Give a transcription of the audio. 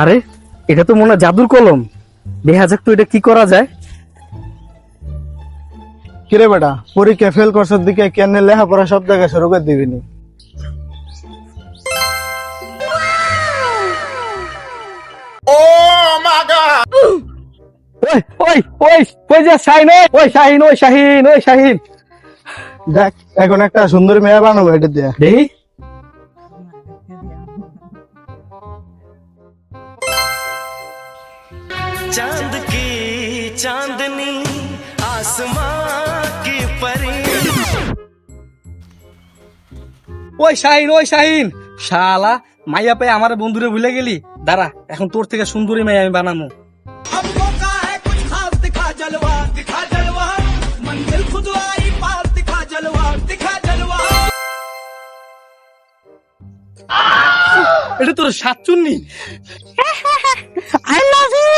আরে এটা তো মনে হয় জাদুর কলম। দেখা যাক তো এটা কি করা যায়। কিরে বেটা, পরীক্ষা ফেল করছর দিকে কেন লেখাপড়া সব জায়গায় শুরু করে দিবিনি? ওই ওই ওই ওই যে শাহিন, ওই শাহিন, ওই শাহিন, ওই শাহিন, দেখ এখন একটা সুন্দর মেয়ে বানাবো এটা দিয়ে। দেখি। चांद की चांदनी आसमां की परी। ওই শাহিন, ওই শাহিন, শালা মাইয়া পেয়ে আমার বন্ধুরে ভুলে গেলি। দাঁড়া, এখন তোর থেকে সুন্দরী মাইয়া আমি বানাবো। हमको का है कुछ खास दिखा जलवा मंजिल खुद आई पास दिखा जलवा। এটা তোর সাতচুন্নি। I love you.